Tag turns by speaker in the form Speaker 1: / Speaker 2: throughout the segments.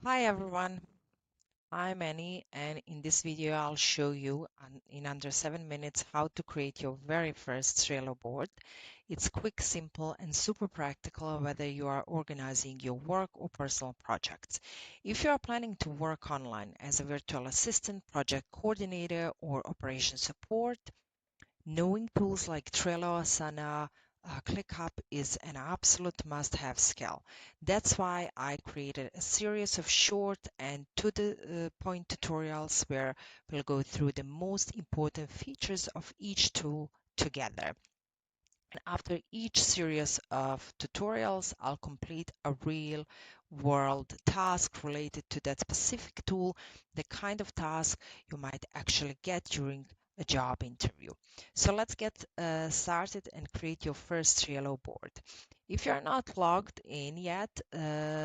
Speaker 1: Hi everyone, I'm Annie, and in this video I'll show you in under 7 minutes how to create your very first Trello board. It's quick, simple, and super practical whether you are organizing your work or personal projects. If you are planning to work online as a virtual assistant, project coordinator, or operation support, knowing tools like Trello, Asana, ClickUp is an absolute must-have skill. That's why I created a series of short and to-the-point tutorials where we'll go through the most important features of each tool together. And after each series of tutorials, I'll complete a real world task related to that specific tool, the kind of task you might actually get during a job interview. So let's get started and create your first Trello board. If you're not logged in yet,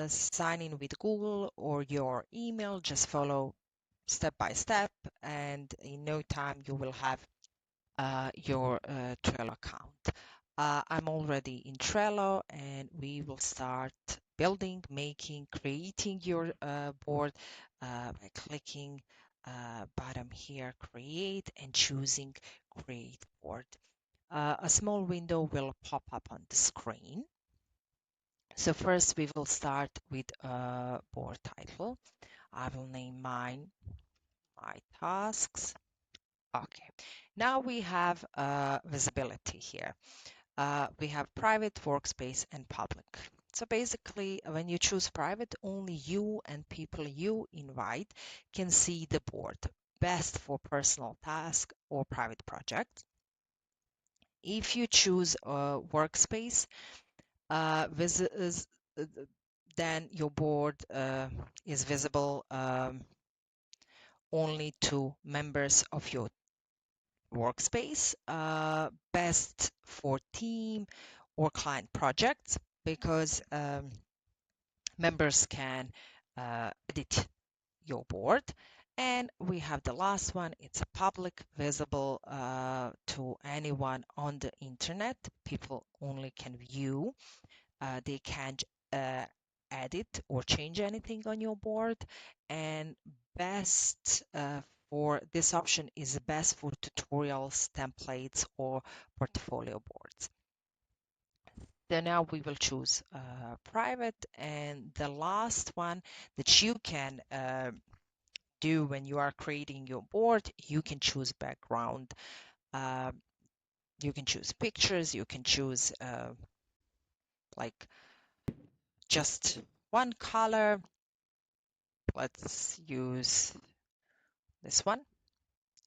Speaker 1: sign in with Google or your email, just follow step by step, and in no time you will have your Trello account. I'm already in Trello and we will start building, making, creating your board by clicking bottom here, create, and choosing create board. A small window will pop up on the screen. So first we will start with a board title. I will name mine my tasks. Okay, now we have visibility here. We have private, workspace, and public. So basically, when you choose private, only you and people you invite can see the board, best for personal task or private project. If you choose a workspace, uh, then your board is visible only to members of your workspace, best for team or client projects because members can edit your board. And we have the last one. It's a public, visible to anyone on the internet. People only can view. They can't uh, edit or change anything on your board. And best for this option is best for tutorials, templates, or portfolio boards. Then now we will choose private, and the last one that you can do when you are creating your board, you can choose background. Uh, you can choose pictures. You can choose like just one color. Let's use this one.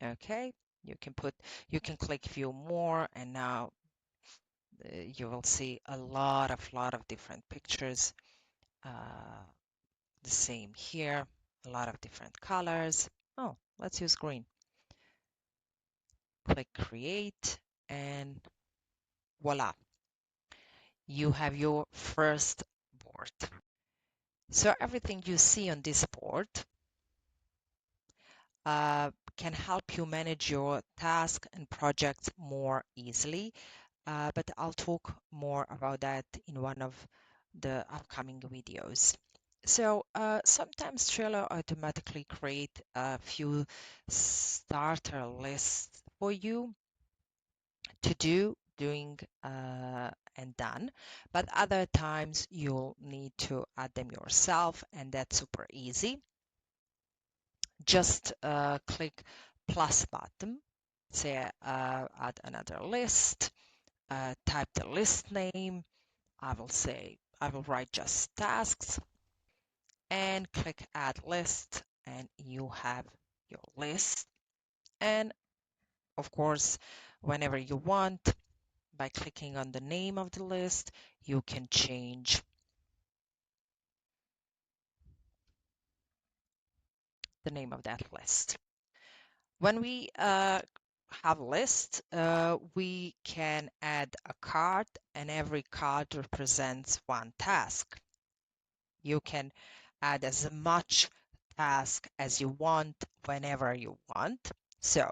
Speaker 1: Okay. You can click view more, and now you will see a lot of different pictures. Uh, the same here, a lot of different colors. Oh, let's use green. Click create, and voila, you have your first board. So everything you see on this board can help you manage your task and projects more easily. But I'll talk more about that in one of the upcoming videos. So sometimes Trello automatically create a few starter lists for you to doing and done, but other times you'll need to add them yourself, and that's super easy. Just click plus button, say add another list, type the list name. I will write just tasks, and click add list, and you have your list. And of course, whenever you want, by clicking on the name of the list, you can change the name of that list. When we have a list, we can add a card, and every card represents one task. You can add as much task as you want whenever you want. So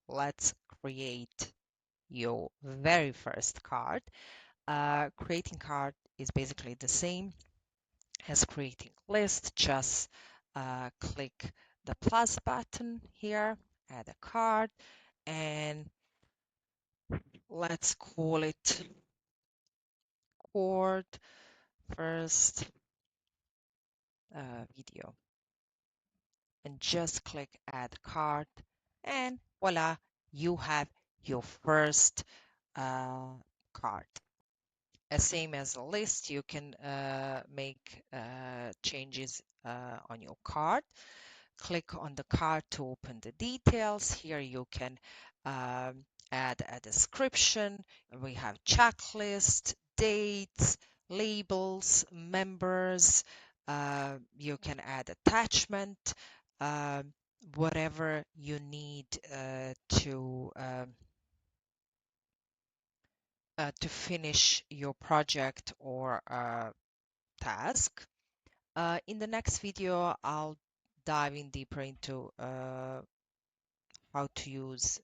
Speaker 1: let's create your very first card. Creating card is basically the same as creating list. Just click the plus button here, add a card, and let's call it chord first video, and just click add card, and voila, you have your first card. Same as a list, you can make changes on your card. Click on the card to open the details. Here you can add a description. We have checklist, dates, labels, members. You can add attachment, uh, whatever you need to finish your project or task. In the next video, I'll dive in deeper into how to use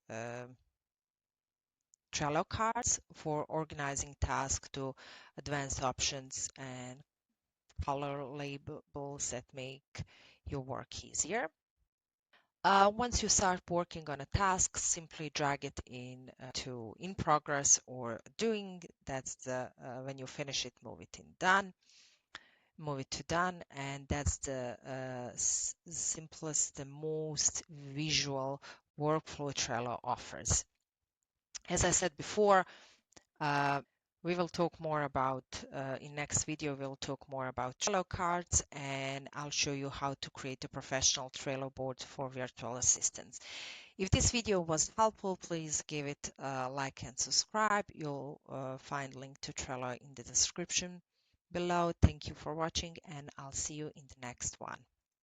Speaker 1: Trello cards for organizing tasks to advanced options and color labels that make your work easier. Once you start working on a task, simply drag it to in progress or doing. That's the when you finish it, move it to done, and that's the simplest, the most visual workflow Trello offers. As I said before, uh, we will talk more about, in next video, we'll talk more about Trello cards, and I'll show you how to create a professional Trello board for virtual assistants. If this video was helpful, please give it a like and subscribe. You'll find link to Trello in the description below. Thank you for watching, and I'll see you in the next one.